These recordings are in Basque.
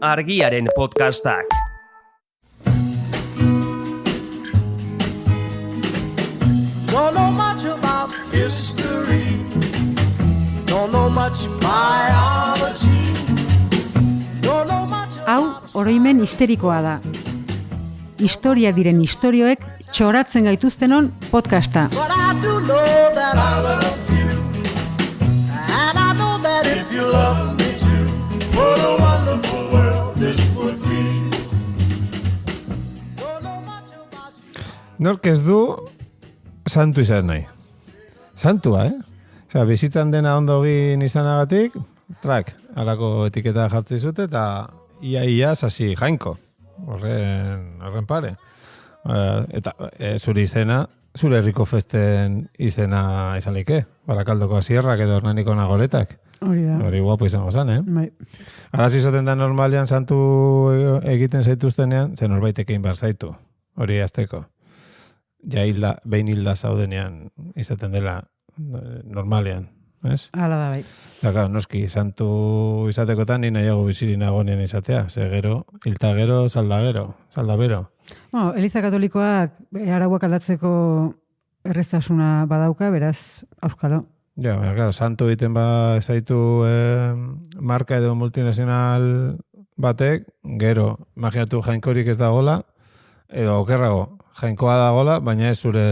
Argiaren podcastak. Don't know much about history. Don't know much biology. Don't know much Hau, oroimen histerikoa da. Historia diren istorioek txoratzen gaituztenon podcasta. But I do know that I love you. And I know that if you love me too, what a wonderful world this would be. Don't know much about you. Nork ez du santu izan nahi. Santua, Osea, bizitzan dena ondo egin izanagatik, halako etiketa jartzi zute, eta ia sasi jainko. Horren pare. Eta zure izena, zure herriko festen izena izanike. Barakaldoko asierrak edo Hernaniko nagoletak. Hori da. Hori guapo izango zen, Bai. Araz izaten da normalian santu egiten zaituztenean, zen norbaitekin behar zaitu. Hori azteko. Ja behin hilda zaudenean izaten dela normalean, ez? Hala da bai. Daka, noski, santu izatekotan ni nahiago bizirin agonean izatea. Ze gero, hilta gero, saldabero. Bueno, Eliza Katolikoak arauak aldatzeko erreztasuna badauka, beraz, auskalo. Ja, claro, santu egiten zaitu marka edo multinazional batek, gero, imaginatu jainkorik ez dagola, edo okerrago, jainkoa dagola, baina ez zure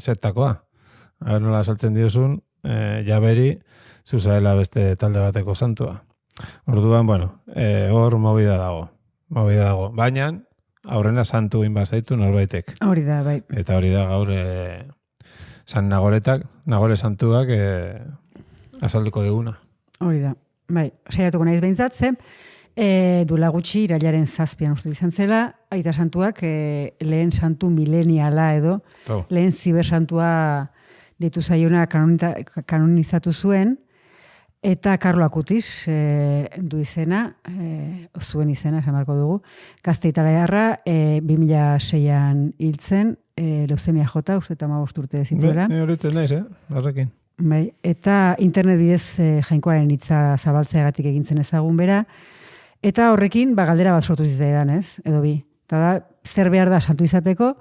zetakoa. Nola saltzen diozun, jaberi, zuzaela beste talde bateko santua. Orduan, bueno, hor movida dago. Baina, aurrena santu inbaz zaitu norbaitek. Hori da, bai. Eta hori da gaur San Nagore santuak azalduko diguna. Hori da, bai. Saiatuko naiz behintzat, duela gutxi irailaren 7 uste izan zela, aita santuak lehen santu mileniala edo, lehen zibersantua ditu zaiona kanonizatu zuen, eta Karlo Akutis du izena, zuen izena, esan marko dugu, gazte italiarra 2006an hiltzen, leuzemia jota, uste eta 15 urte zituela. Horitzen naiz, Barrekin. Bai, eta internet bidez jainkoaren hitza zabaltzeagatik egintzen ezagun bera, eta horrekin galdera bat sortu zitzaidan, ez? Edo bi. Eta da, zer behar da santu izateko,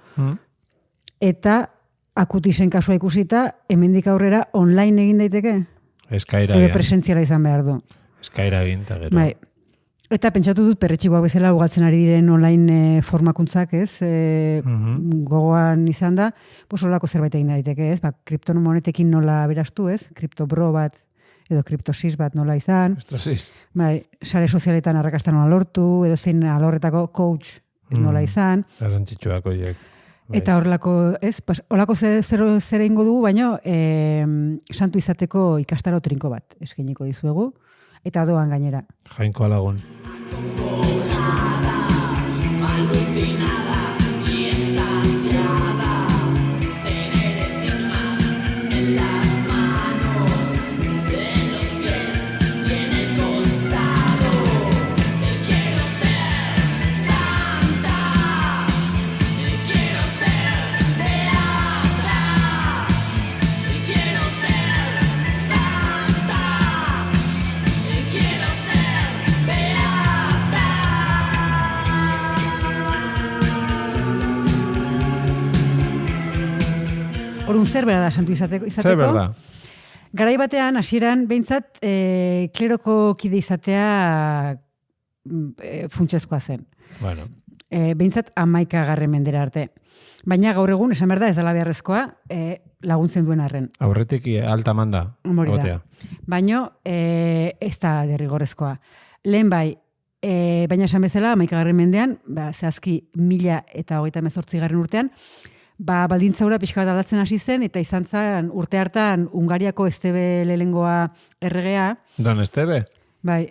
eta Akutisen kasua ikusita, hemendik aurrera online egin daiteke? Eskaira Edo egin. presentziala izan behar du. Eskaira egin, eta gero. Bai. Eta pentsatu dut perretxikoak bezala ugaltzen ari diren online formakuntzak, ez? Gogoan izan da, olako zerbait egin daiteke, ez? Kriptomonetekin nola berastu, ez? Kriptobro bat, edo kriptosis bat nola izan. Estrosis. Bai, sare sozialetan arrakasta nola lortu, edo zein alorretako coach nola izan. Garrantzitsuak horiek. Eta horrelako, ez? Horrelako zer egingo dugu, baina santu izateko ikastaro trinko bat eskainiko dizuegu, eta doan gainera. Jainkoa lagun. Orduan zer bera da santu izateko? Zer berda? Garai batean, hasieran behintzat, kleroko kide izatea funtsezkoa zen. Bueno. Behintzat 11. mendera arte. Baina gaur egun, esan behar da, ez dela beharrezkoa, laguntzen duen arren. Aurretik alta manda. Baina ez da derrigorrezkoa. Lehen bai, baina esan bezala, 11. mendean, zehazki 1018. urtean, baldintzaura pixka bat aldatzen hasi zen, eta izan zen urte hartan Ungariako Estebe lehengoa erregea. Don Estebe? Bai.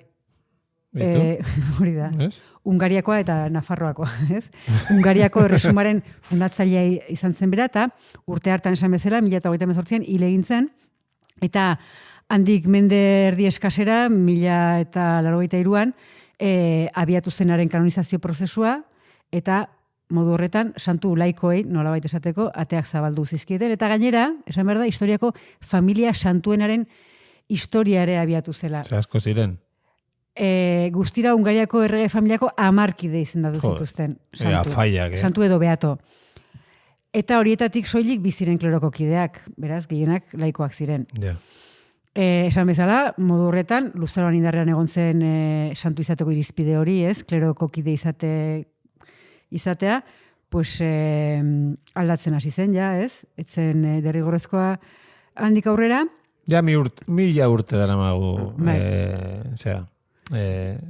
Hori da. Ez? Ungariakoa eta Nafarroakoa, ez? Ungariako erresumaren fundatzailea izan zen bera, eta urte hartan esan bezala, 1028an hil egin zen, eta handik mende erdi eskasera, 1083an, abiatu zenaren kanonizazio prozesua, eta modu horretan, santu laikoei, nolabait esateko, ateak zabaldu zizkieten, eta gainera, esan behar da, historiako familia santuenaren historia ere abiatu zela. Ze asko ziren. guztira Hungariako errege familiako 10 kide izendatu zituzten. Santu edo beato. Eta horietatik soilik biziren kleroko kideak, beraz, gehienak laikoak ziren. Yeah. Esan bezala, modu horretan, luzaroan indarrean egon zen santu izateko irizpide hori, ez? Kleroko kide izatea, pues aldatzen hasi zen, ja, ez? Etzen derrigorrezkoa handik aurrera. Ja, mila urte dara magu,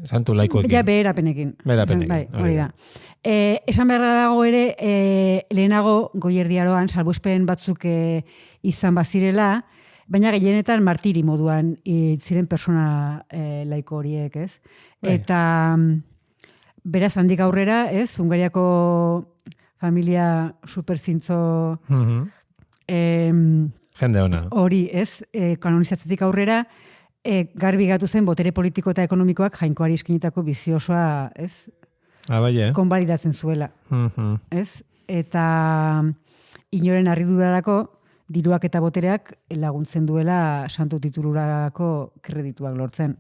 santu laikoekin. Ja, beherapenekin. Bai, hori da. Esan beharra dago ere, lehenago goierdiaroan, salbuespen batzuk izan bazirela, baina gehienetan martiri moduan ziren persona laiko horiek, ez? Eta beraz handik aurrera, ez? Hungariako familia superzintzo jende ona. Hori, ez? Kanonizatzetik aurrera, garbi gatu zen botere politiko eta ekonomikoak jainkoari eskinitako bizi osoa, ez? Konbalidatzen zuela. Ez? Eta inoren harridurarako diruak eta botereak laguntzen duela santu titulurako kredituak lortzen.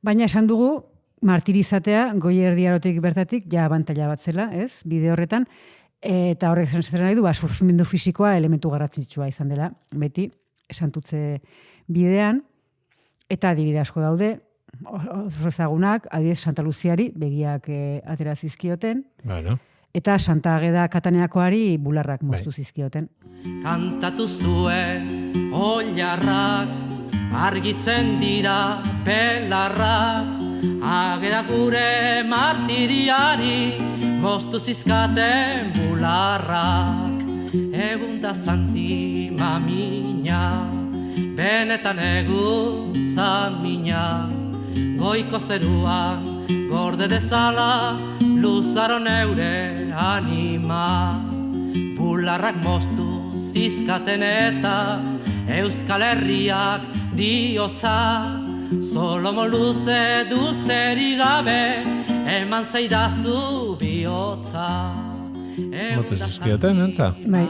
Baina esan dugu, martirizatea goierdiarotik bertatik ja abantaila bat zela, ez? Bide horretan, eta horrek zen nahi du, sufrimendu fisikoa elementu garrantzitsua izan dela, beti, santutze bidean, eta adibide asko daude, oso ezagunak, adibidez Santa Luziari begiak atera zizkioten, eta Santa Ageda Kataneakoari bularrak moztu zizkioten. Kantatu zuen oilarrak, argitzen dira pelarrak, Ageda gure martiriari, moztu zizkaten bularrak. Egun da zanti mamina, benetan egun zamina, goiko zeruan gorde dezala, luzaro neure anima. Bularrak moztu zizkaten eta Euskal Herriak diotza, Solomo luze dutzeri gabe, eman zeidazu bihotza. Motu zizkioten, entza? Bai.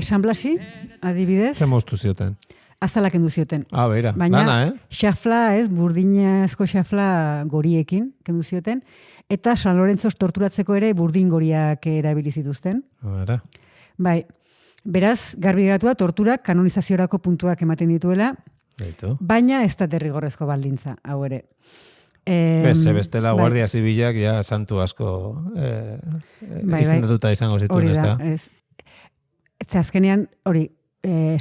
San Blasi, adibidez. Ze moztu zioten? Azalak kendu zioten. Beira, baina, dana, xafla, ez, burdinazko xafla goriekin kendu zioten, eta San Lorenzo torturatzeko ere burdin goriak erabili zituzten. Bai, beraz, garbi geratua torturak kanonizaziorako puntuak ematen dituela, baina ez da derrigorrezko baldintza, hau ere. Bestela guardia zibilak ja santu asko izendatuta izango zituen, ez da? Ez azkenean, hori,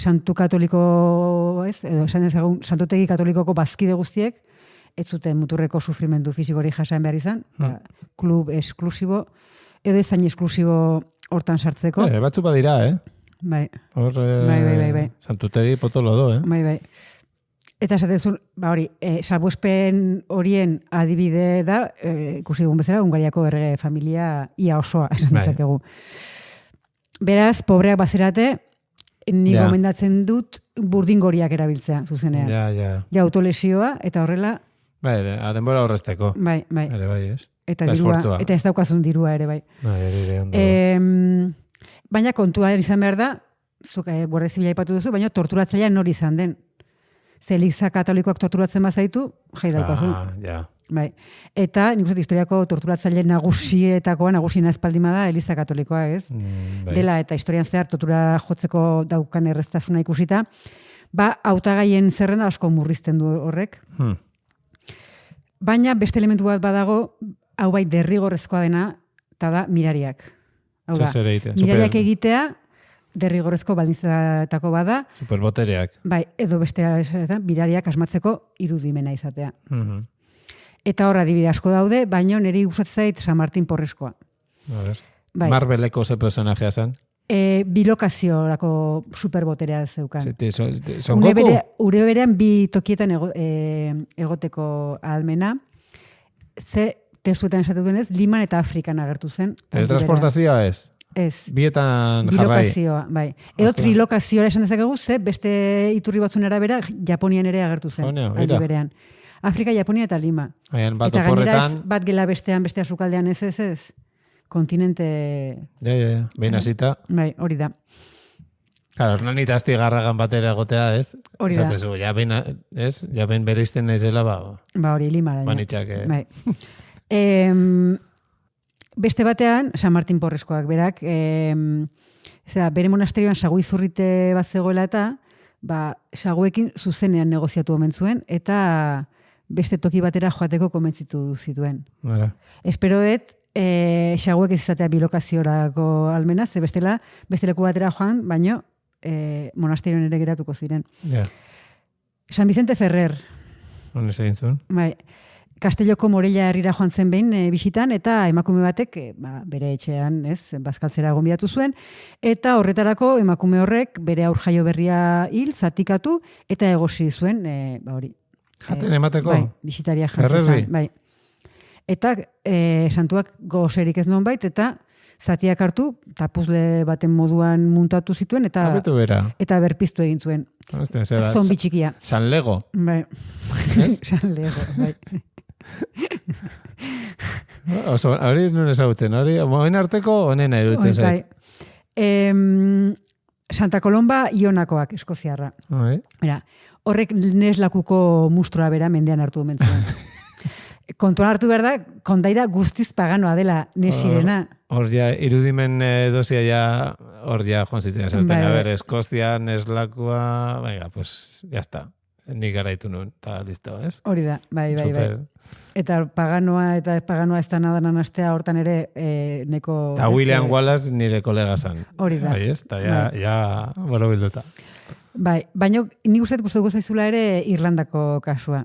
santu katoliko, ez, edo esan dezagun, santutegi katolikoko bazkide guztiek, ez zuten muturreko sufrimendu fizikori jasan behar izan, klub esklusibo, edo ezain esklusibo hortan sartzeko. Batzu badira, Bai. Bai. Santutegi potolo do, Bai. Eta esatezun, hori, salbuespen horien adibide da, ikusi dugun bezala, Hungariako errege familia ia osoa, esan dezakegu. Beraz, pobreak bazerate, ni gomendatzen dut burdingoriak erabiltzea, zuzenean. Ja, autolesioa, eta horrela... Bai, denbora horrezteko. Bai. Ere bai, ez? Eta ez daukazun dirua ere, bai. Baina kontua izan behar da, zuk Guardia Zibila aipatu duzu, baina torturatzailea nori izan den. Eliza katolikoak torturatzen bazaitu, jai daukazun. Bai. Eta, nik uste historiako torturatzaile nagusien espaldima da Eliza katolikoa, ez? Dela eta historian zehar tortura jotzeko daukan erreztasuna ikusita, hautagaien zerrenda asko murrizten du horrek. Baina beste elementu bat badago, hau bai derrigorrezkoa dena, eta da mirariak. Hau da, mirariak egitea, derrigorrezko baldintzetako bada. Superbotereak. Bai, edo beste mirariak asmatzeko irudimena izatea. Eta hor adibide asko daude, baina niri gustatzen zait San Martin Porreskoa. Bai. Marveleko ze personajea zen? Bilokaziorako superboterea zeukan. Son Goku? Ure berean bi tokietan egoteko ahalmena. Ze testuetan esatu duenez, Liman eta Afrikan agertu zen. Teletransportazioa ez? Ez. Bietan jarrai. Bilokazioa, bai. Edo trilokazioa esan dezakegu, ze beste iturri batzun arabera Japonian ere agertu zen. Aldi berean. Afrika, Japonia eta Lima. Eta gainera ez bat gela bestean, bestea sukaldean ez. Kontinente... Behin hasita. Bai, hori da. Claro, nan itazti garragan batera egotea, ez? Hori da. Esatezu, ja ben bereizten naizela, Hori, limara. Banitxak, Bai. Beste batean, San Martin Porreskoak berak, bere monasterioan sagu izurrite bat zegoela eta, saguekin zuzenean negoziatu omen zuen, eta beste toki batera joateko konbentzitu zituen. Espero dut, saguek ez izatea bilokaziorako almena, ze bestela, beste leku batera joan, baino, monasterioan ere geratuko ziren. San Vicente Ferrer. Honez egin zuen. Bai. Castelloko Morella herrira joan zen behin bisitan, eta emakume batek bere etxean, bazkaltzera gonbidatu zuen, eta horretarako emakume horrek bere aurjaio berria hil, zatikatu, eta egosi zuen, hori. Jaten emateko? Bai, bisitaria jantzen zen. Bai. Eta santuak gozerik ez nonbait, eta zatiak hartu, eta puzle baten moduan muntatu zituen, eta berpiztu egin zuen. Zombi txikia. San Lego. Bai. San Lego, bai. Hori nun ezagutzen, hori moen arteko onena iruditzen zait. Santa Colomba Ionakoak, eskoziarra. Horrek neslakuko mustroa bera mendean hartu omentzuen. Kontuan hartu behar da, kondaira guztiz paganoa dela nesirena. Hor ja, irudimen dozia ja, hor ja, joan zitzen, a ver, Eskozia, neslakua, venga, pues, ya está. Nik garaitu nun, eta listo, ez? Hori da, bai. Eta paganoa ez da nadanan astea hortan ere neko... Eta William Wallace nire kolega zan. Hori da. Bai, ez? Eta ja, boro bilduta. Bai, baina nik uste gustatuko zaizula ere Irlandako kasua.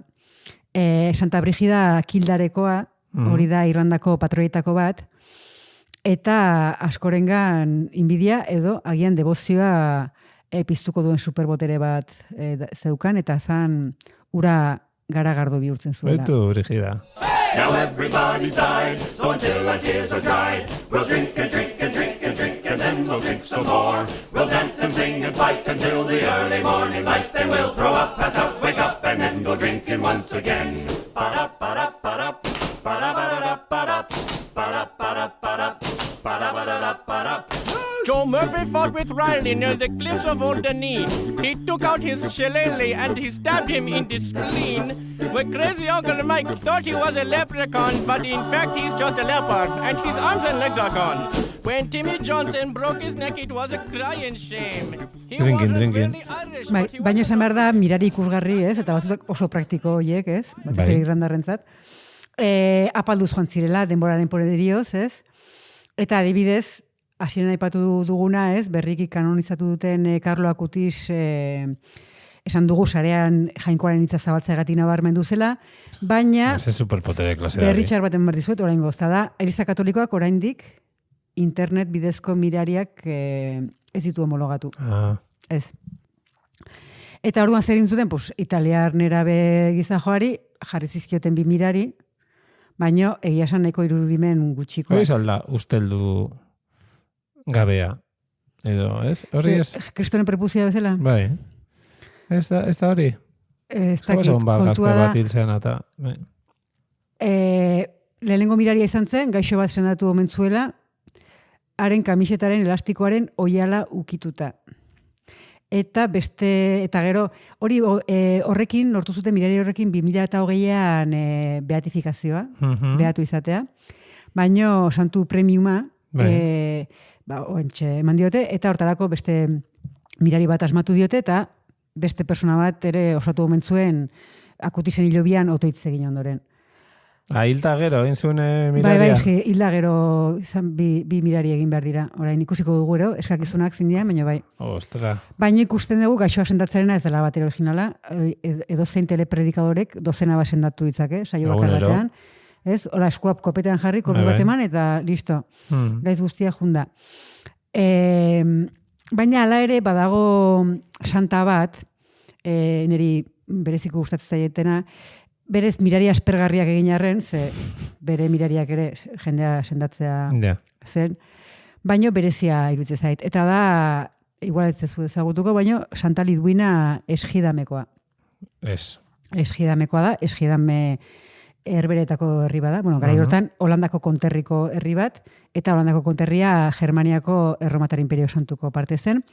Santa Brigida Kildarekoa, hori da Irlandako patroietako bat, eta askorengan inbidia edo agian debozioa piztuko duen superbotere bat zeukan, eta zan ura garagardo bihurtzen zuela. Baitu, Brigida. Now everybody's died, so until our tears are dried, we'll drink and drink and drink and drink, and then we'll drink some more. We'll dance and sing and fight until the early morning light, then we'll throw up, pass out, wake up, and then go drinking once again. Ba-da-ba-da-ba-da, ba-da-ba-da-ba-da, ba-da-ba-da-ba-da, ba-da-ba-da-ba-da. Joe Murphy fought with Riley near the cliffs of Alderney. He took out his shillelagh and he stabbed him in the spleen. My crazy Uncle Mike thought he was a leprechaun, but in fact he's just a leopard, and his arms and legs are gone. When Timmy Johnson broke his neck, it was a crying shame. Drinking. Baina esan behar da, mirari ikusgarri, ez? Eta batzutak oso praktiko horiek, ez? Batez ere irlandarrentzat. Apalduz joan zirela, denboraren poderioz, ez? Eta adibidez, hasieran aipatu duguna, ez? Berriki kanonizatu duten Karlo Akutis esan dugu sarean jainkoaren hitza zabaltzeagatik nabarmendu zela, baina berritxar baten behar dizuet, orain gozta da, Eliza Katolikoak oraindik internet bidezko mirariak ez ditu homologatu. Ez. Eta orduan zer zuten, pues, italiar nerabe gizajoari jarri zizkioten bi mirari, baina egia esan nahiko irudimen gutxiko. Hori salda usteldu gabea, edo, ez? Hori ez? Kristoren prepuzia bezala? Bai. Ez da hori? Ez dakit, kontua da. Eta, lehenengo miraria izan zen, gaixo bat sendatu omentzuela, haren kamisetaren elastikoaren oiala ukituta. Eta gero, hori horrekin, lortu zuten mirari horrekin 2008an beatifikazioa, beatu izatea, baino santu premiuma, eman diote, eta hortarako beste mirari bat asmatu diote, eta beste persona bat ere osatu omentzuen Akutisen hilobian otoitz egin ondoren. Hilda gero, egin zuen miraria? Bai, hilda gero bi mirari egin behar dira. Orain ikusiko dugu ero, eskakizunak zindian, baina bai. Ostra. Baina ikusten dugu gaixoa sendatzarena ez dela batera originala, edo zein telepredikadorek dozena bat sendatu ditzake, saio bakar batean. Ez, hola, eskuap kopetean jarri, korri bat eman, eta listo. Gaiz guztia junda. Baina hala ere badago santa bat, niri bereziko gustatzen zaietena, berez mirari aspergarriak egin arren, ze bere mirariak ere jendea sendatzea zen, baino berezia iruditzen zait. Eta da, igual ez zezu ezagutuko, baino Santa Lidwina Esgidamekoa. Esgidamekoa da, Esgidame herberetako herri bada. Bueno, garai hortan, Holandako konterriko herri bat, eta Holandako konterria Germaniako Erromatar Imperio Santuko parte zen.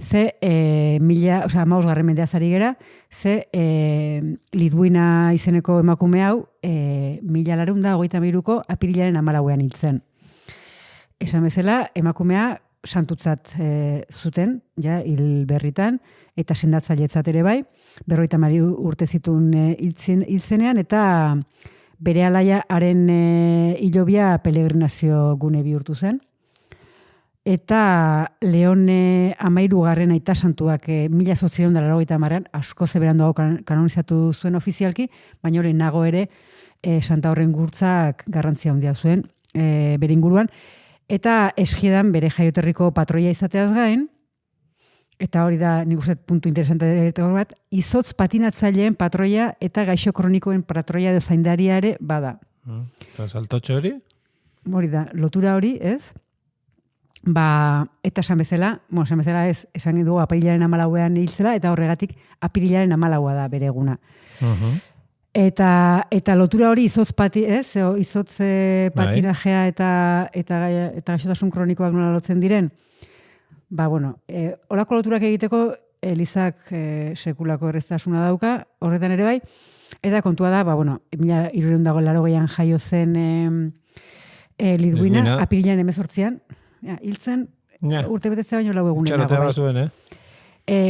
ze 15. mendeaz ari gera, ze Lidwina izeneko emakume hau 1923ko apirilaren 14ean hiltzen. Esan bezala, emakumea santutzat zuten, ja, hil berritan, eta sendatzailetzat ere bai, 52 urte zituen hiltzenean, eta bere alaiaren hilobia pelegrinazio gune bihurtu zen. Eta Leon 13. aita santuak 1880an asko zeberandoago kanonizatu zuen ofizialki, baina hori nago ere Santa Horren gurtzak garrantzia handia zuen bere inguruan. Eta Eskiedan bere jaioterriko patroia izateaz gain, eta hori da, nik uste puntu interesante bat, izotz patinatzaileen patroia eta gaixo kronikoen patroia edo zaindaria ere bada. Eta saltotxo hori? Hori da, lotura hori, ez? Eta esan bezala ez, esan dugu apirilaren 14ean hiltzela, eta horregatik apirilaren 14 da bere eguna. Eta lotura hori izotz patinajea eta gaixotasun kronikoak nola lotzen diren. Horako loturak egiteko Elizak sekulako erreztasuna dauka, horretan ere bai, eta kontua da, 1380an jaio zen Lidwina, apirilaren 18ean, hiltzen urte betetzea baino 4 egunenago. Txarotea zuen,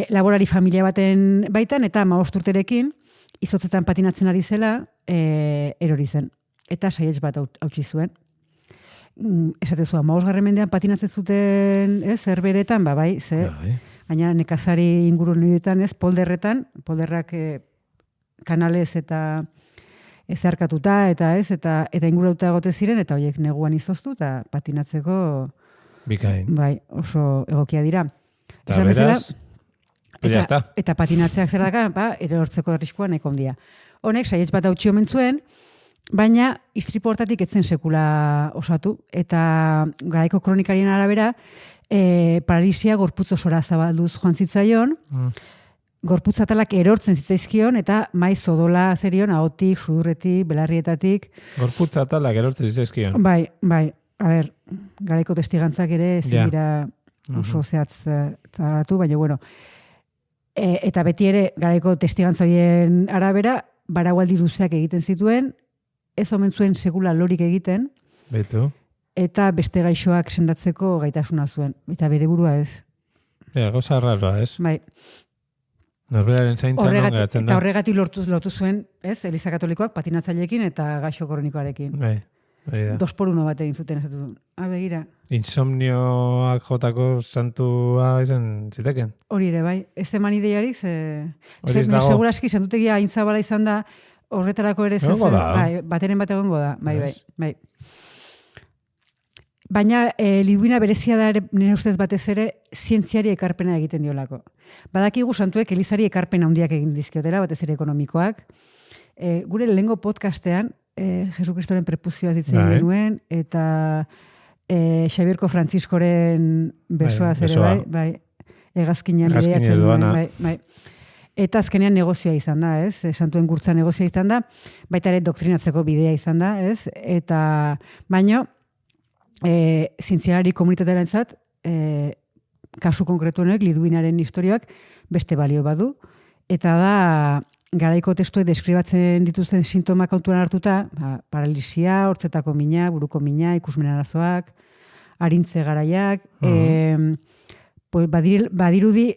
laborari familia baten baitan, eta 15 urterekin, izotzetan patinatzen ari zela, erori zen. Eta saietz bat hautsi zuen. Esatezu, 15. mendean patinatzen zuten, zerberetan, bai, baina nekazari inguru nioetan, polderrak kanalez eta ezarkatuta, eta inguratuta egote ziren, eta horiek neguan izoztu, eta patinatzeko bikain. Bai, oso egokia dira. Eta beraz, eta patinatzeak zer daka, erortzeko arriskua nahiko handia. Honek, saietz bat hautsi omen zuen, baina istripu hortatik etzen sekula osatu, eta garaiko kronikarien arabera, paralisia gorputz osora zabalduz joan zitzaion, gorputzatalak erortzen zitzaizkion, eta maiz odola zerion, ahotik, sudurretik, belarrietatik. Gorputzatalak erortzen zitzaizkion? Bai, garaiko testigantzak ere ezin dira oso zehatzaratu, baina eta beti ere garaiko testigantzoien arabera, baraualdi luzeak egiten zituen, ez omen zuen sekula lorik egiten, betu, eta beste gaixoak sendatzeko gaitasuna zuen, eta bere burua ez. Gauza raroa, ez? Bai. Norberaren zaintzan geratzen da. Eta horregatik lortu zuen, ez, Eliza Katolikoak patinatzaileekin eta gaixo kronikoarekin. Bai, bai da. 2x1 bat egin zuten, esatu zuen. Begira. Insomnioak jotako santua izan ziteken. Hori ere, bai. Ez eman ideiarik, seguraski santutegia aintzabala izan da, horretarako ere bateren bat egongo da. Bai. Baina Lidwina berezia da ere, nire ustez batez ere, zientziari ekarpena egiten diolako. Badakigu santuek Elizari ekarpena handiak egin dizkiotela, batez ere ekonomikoak. Gure lehengo podcastean, Jesu Kristoren prepuzioa zitzen genuen, eta Xabierko Frantziskoren besoaz ere, bai, egazkinean bideatzen duen, bai. Eta azkenean negozioa izan da, ez? Santuen gurtza negozioa izan da, baita ere doktrinatzeko bidea izan da, ez? Eta baino, zientzialari komunitatearentzat, kasu konkretuenek Lidwinaren historiak beste balio badu, eta da garaiko testuek deskribatzen dituzten sintomak kontuan hartuta, paralisia, hortzetako mina, buruko mina, ikusmen arazoak, arintze garaiak, badirudi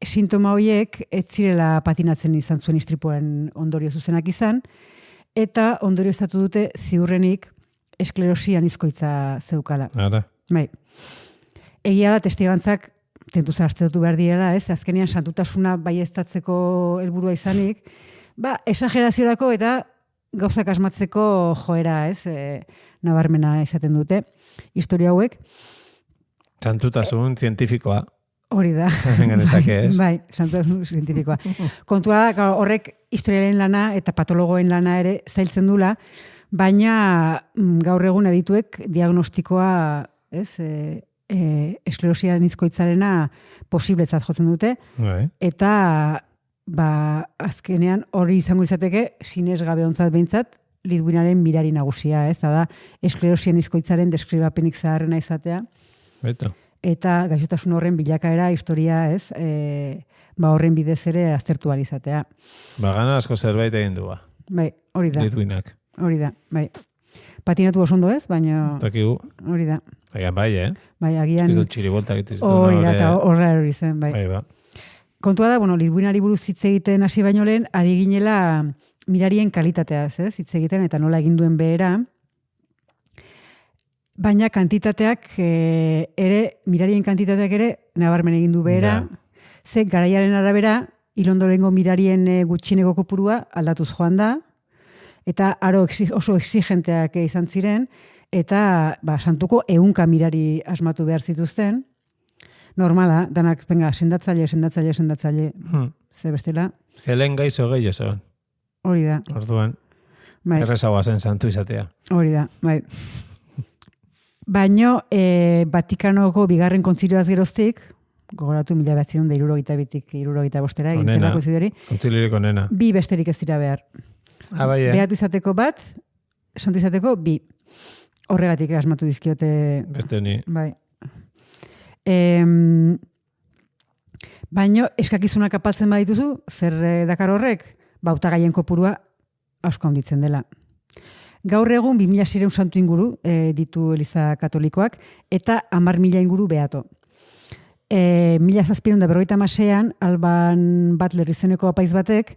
sintoma horiek ez zirela patinatzen izan zuen istripuaren ondorio zuzenak izan, eta ondorio estatu dute ziurrenik esklerosi anizkoitza zeukala. Ara. Bai. Egia da testigantzak tentuz hartzetu behar direla, ez? Azkenean santutasuna baieztatzeko helburua izanik, esageraziorako eta gauzak asmatzeko joera, ez? Nabarmena izaten dute. Historia hauek. Santutasun zientifikoa. Hori da. Bai, santutasun zientifikoa. Kontua da, horrek historiaren lana eta patologoen lana ere zailtzen dula, baina gaur egun adituek diagnostikoa, ez, esklerosia anizkoitzarena posibletzat jotzen dute, eta azkenean hori izango izateke sinesgabe ontzat behintzat Lidwinaren mirari nagusia, ez da esklerosia anizkoitzaren deskribapenik zaharrena izatea. Beto. eta gaixotasun horren bilakaera historia, ez? Horren bidez ere aztertu alizatea. Gana asko zerbait egin du. Bai, hori da. Litwinak. Hori da, bai. Patinatu oso ondo ez, baina... Takigu. Hori da. Agian bai, Bai, agian... Ez dut txiriboltak itizitu. Hori da, eta horra hori zen, bai. Bai, ba. Kontua da, Litwinari buruz hitz egiten hasi baino lehen, ari ginela mirarien kalitateaz, ez? Hitz egiten eta nola egin duen behera. Baina kantitateak mirarien kantitateak ere nabarmen egin du behera. Ze garaiaren arabera, ilondorengo mirarien gutxieneko kopurua aldatuz joan da, eta oso exigenteak izan ziren, eta santuko 100 mirari asmatu behar zituzten. Normala, danak, sendatzaile. Ze bestela. Helen gaizo gehiago. Hori da. Orduan, errezagoa zen santu izatea. Hori da, bai. Baino, Vatikanoko bigarren kontzilioaz geroztik, gogoratu 1962-tik 65 egin zelako zidori. Kontziliorik onena. 2 besterik ez dira behar. Bai, Behatu izateko bat, santu izateko 2. Horregatik asmatu dizkiote... Beste honi. Bai. Baino, eskakizunak apaltzen badituzu, zer dakar horrek, hautagaien kopurua asko handitzen dela. Gaur egun 2.600 santu inguru ditu Eliza Katolikoak, eta 10.000 inguru beato. 1756an Alban Butler izeneko apaiz batek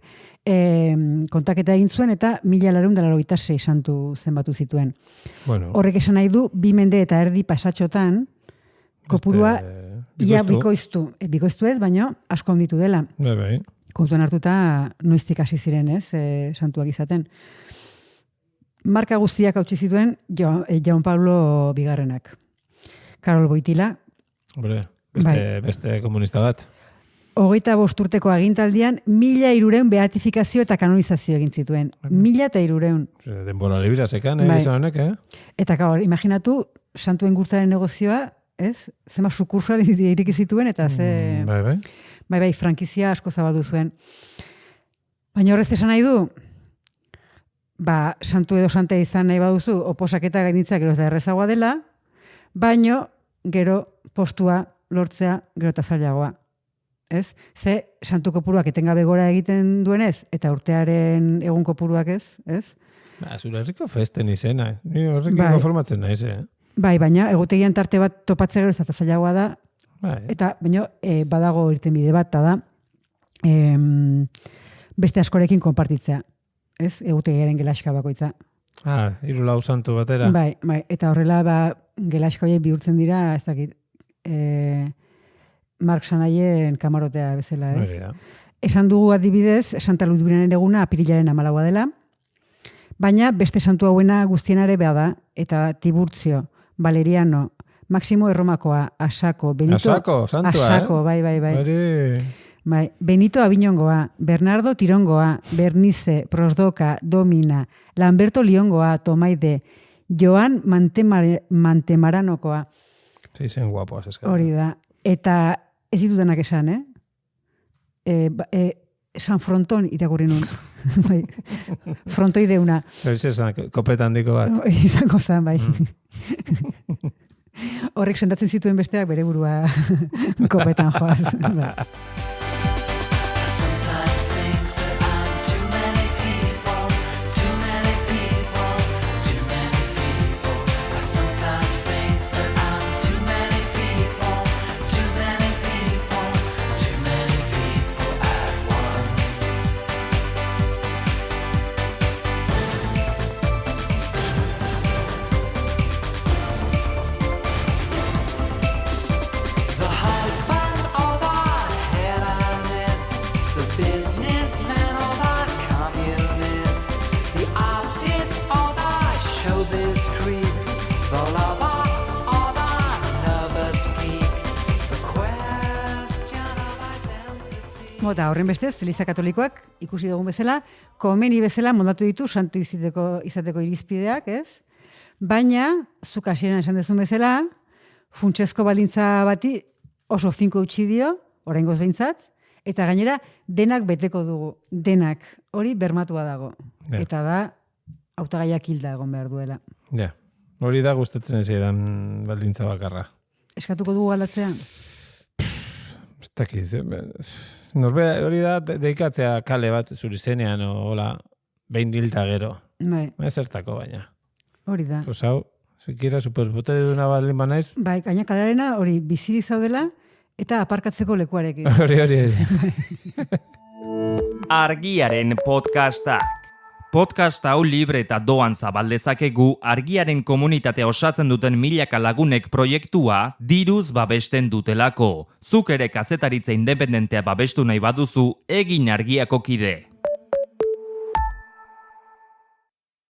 kontaketa egin zuen eta 1486 santu zenbatu zituen. Horrek esan nahi du 2 mende eta erdi pasatxotan kopurua ia bikoiztu ez, baina asko handitu dela. Bai. Kontuan hartuta noiztik hasi ziren, ez, santuak izaten. Marka guztiak hautsi zituen Joan Pablo Bigarrenak. Karol Boitila. Beste komunista bat. 25 urteko agintaldian 1.300 beatifikazio eta kanonizazio egin zituen. 1.300. Denbora libra sekan, honek, Eta imaginatu, santuen gurtzaren negozioa, ez? Zema sukursal iriki zituen, eta ze... Bai, frankizia asko zabaldu zuen. Baina horrez esan nahi du, santu edo sante izan nahi baduzu, oposaketa gainitza gero eta errezagoa dela, baino gero postua lortzea gero eta zailagoa. Ez? Ze santu kopuruak etengabe gora egiten duenez, eta urtearen egun kopuruak ez? Zure herriko festen izena. Ni horrekin formatzen naiz, Bai, baina egutegian tarte bat topatzea gero eta zailagoa da, eta baina badago irtenbide bat, da beste askorekin konpartitzea. Ez? Egutegiaren gelaxka bakoitza. 3-4 santu batera. Bai, eta horrela gelaxka horiek bihurtzen dira, ez dakit, Mark Sanaien kamarotea bezala, ez? Esan dugu adibidez, Santa Ludwinaren eguna apirilaren 14 dela, baina beste santu hauena guztienare beha da, eta Tiburtzio, Valeriano, Maximo Erromakoa, Asako, Benito... Asako, santua, Asako, bai. Benito Abiñongoa, Bernardo Tirongoa, Bernice, Prosdoka, Domina, Lamberto Liongoa, Tomaide, Joan Mantemaranokoa. Zen guapoaz eskara. Hori da. Eta ez ditudanak esan, San Fronton irakurri nun. Frontoideuna. Kopeta handiko bat. Izango zen, bai. Horrek sendatzen zituen besteak bere burua kopetan joaz. Eta horren bestez, Eliza Katolikoak ikusi dugun bezala, komeni bezala moldatu ditu santu izateko irizpideak, ez? Baina, zuk hasieran esan dezun bezala, funtsezko baldintza bati oso finko utzi dio, oraingoz behintzat, eta gainera denak beteko dugu, denak, hori bermatua dago. Ja. Eta da, hautagaiak hilda egon behar duela. Ja, hori da gustatzen zaidan baldintza bakarra. eskatuko dugu aldatzea? Ez dakit, norbera hori da deikatzea kale bat zuri zenean, hola, behin hilta gero. Bai. Ez zertako baina. Hori da. Pues hau, zekira, superbote duna baldin banaiz. Bai, gaina kalarena hori bizirik zaudela eta aparkatzeko lekuarekin. Hori. Argiaren podcastak. Podcast hau libre eta doan zabaldezakegu Argiaren komunitatea osatzen duten milaka lagunek proiektua diruz babesten dutelako. Zuk ere kazetaritza independentea babestu nahi baduzu, egin Argiako kide.